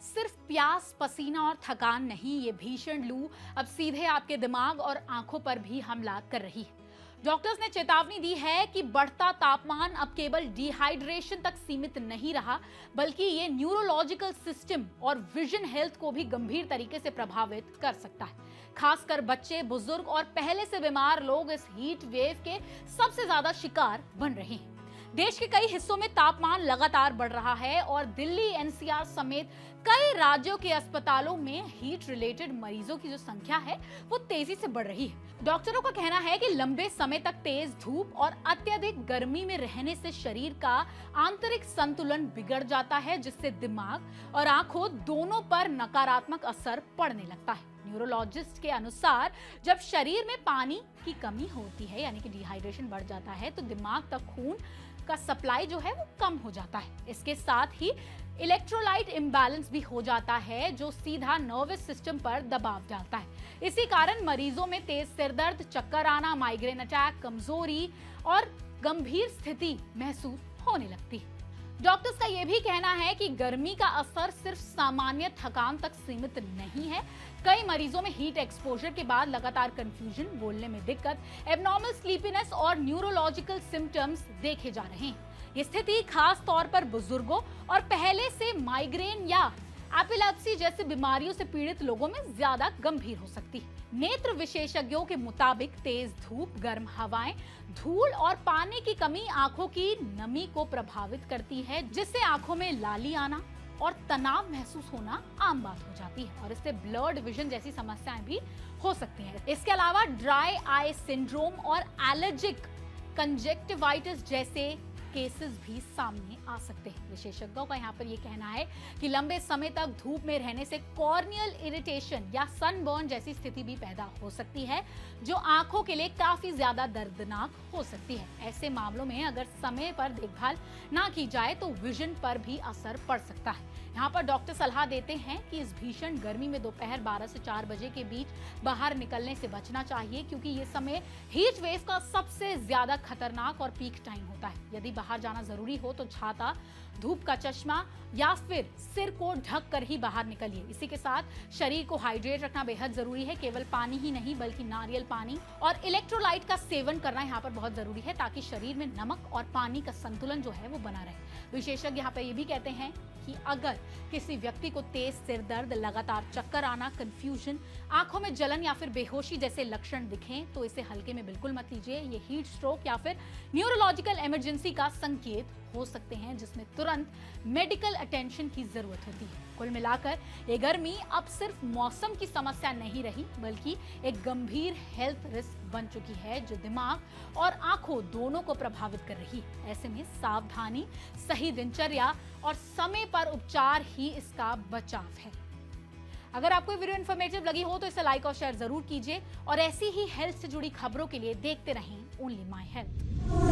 सिर्फ प्यास, पसीना और थकान नहीं, ये भीषण लू अब सीधे आपके दिमाग और आंखों पर भी हमला कर रही है। डॉक्टर्स ने चेतावनी दी है कि बढ़ता तापमान अब केवल डिहाइड्रेशन तक सीमित नहीं रहा, बल्कि ये न्यूरोलॉजिकल सिस्टम और विजन हेल्थ को भी गंभीर तरीके से प्रभावित कर सकता है। खासकर बच्चे, बुजुर्ग और पहले से बीमार लोग इस हीट वेव के सबसे ज्यादा शिकार बन रहे हैं। देश के कई हिस्सों में तापमान लगातार बढ़ रहा है और दिल्ली, एनसीआर समेत कई राज्यों के अस्पतालों में हीट रिलेटेड मरीजों की जो संख्या है वो तेजी से बढ़ रही है। डॉक्टरों का कहना है कि लंबे समय तक तेज धूप और अत्यधिक गर्मी में रहने से शरीर का आंतरिक संतुलन बिगड़ जाता है, जिससे दिमाग और आंखों दोनों पर नकारात्मक असर पड़ने लगता है। न्यूरोलॉजिस्ट के अनुसार जब शरीर में पानी की कमी होती है, यानी कि डिहाइड्रेशन बढ़ जाता है, तो दिमाग तक खून का सप्लाई जो है वो कम हो जाता है। इसके साथ ही इलेक्ट्रोलाइट इम्बैलेंस भी हो जाता है, जो सीधा नर्वस सिस्टम पर दबाव डालता है। इसी कारण मरीजों में तेज सिरदर्द, चक्कर आना, माइग्रेन अटैक, कमजोरी और गंभीर स्थिति महसूस होने लगती है। डॉक्टर्स का यह भी कहना है कि गर्मी का असर सिर्फ सामान्य थकान तक सीमित नहीं है। कई मरीजों में हीट एक्सपोजर के बाद लगातार कंफ्यूजन, बोलने में दिक्कत, एब्नॉर्मल स्लीपीनेस और न्यूरोलॉजिकल सिम्टम्स देखे जा रहे हैं। ये स्थिति खास तौर पर बुजुर्गों और पहले से माइग्रेन या एपिलेप्सी जैसी बीमारियों से पीड़ित लोगों में ज्यादा गंभीर हो सकती है। नेत्र विशेषज्ञों के मुताबिक तेज धूप, गर्म हवाएं, धूल और पानी की कमी आंखों की नमी को प्रभावित करती है, जिससे आंखों में लाली आना और तनाव महसूस होना आम बात हो जाती है और इससे ब्लर्ड विजन जैसी समस्याएं भी हो सकती हैं। इसके अलावा ड्राई आई सिंड्रोम और एलर्जिक कंजक्टिवाइटिस जैसे केसेस भी सामने आ सकते हैं। विशेषज्ञों का यहाँ पर यह कहना है कि लंबे समय तक धूप में रहने से कॉर्नियल इरिटेशन या सनबर्न जैसी स्थिति भी पैदा हो सकती है, जो आंखों के लिए काफी ज्यादा दर्दनाक हो सकती है। ऐसे मामलों में अगर समय पर देखभाल ना की जाए तो विजन पर भी असर पड़ सकता है। यहाँ पर डॉक्टर सलाह देते हैं कि इस भीषण गर्मी में दोपहर 12 से 4 बजे के बीच बाहर निकलने से बचना चाहिए, क्योंकि ये समय हीट वेव का सबसे ज्यादा खतरनाक और पीक टाइम होता है। यदि बाहर जाना जरूरी हो तो छाता, धूप का चश्मा या फिर सिर को ढक कर ही बाहर निकलिए। इसी के साथ शरीर को हाइड्रेट रखना बेहद जरूरी है। केवल पानी ही नहीं बल्कि नारियल पानी और इलेक्ट्रोलाइट का सेवन करना यहाँ पर बहुत जरूरी है, ताकि शरीर में नमक और पानी का संतुलन जो है वो बना रहे। विशेषज्ञ यहाँ पर ये भी कहते हैं कि अगर किसी व्यक्ति को तेज सिर दर्द, लगातार चक्कर आना, कंफ्यूजन, आंखों में जलन या फिर बेहोशी जैसे लक्षण दिखें तो इसे हल्के में बिल्कुल मत लीजिए। ये हीट स्ट्रोक या फिर न्यूरोलॉजिकल इमरजेंसी का संकेत हो सकते हैं, जिसमें तुरंत मेडिकल अटेंशन की जरूरत होती है। कुल मिलाकर ये गर्मी अब सिर्फ मौसम की समस्या नहीं रही, बल्कि एक गंभीर हेल्थ रिस्क बन चुकी है, जो दिमाग और आंखों दोनों को प्रभावित कर रही है। ऐसे में सावधानी, सही दिनचर्या और समय पर उपचार ही इसका बचाव है। अगर आपको वीडियो इन्फॉर्मेटिव लगी हो तो इसे लाइक और शेयर जरूर कीजिए और ऐसी ही हेल्थ से जुड़ी खबरों के लिए देखते रहें ओनली माय हेल्थ।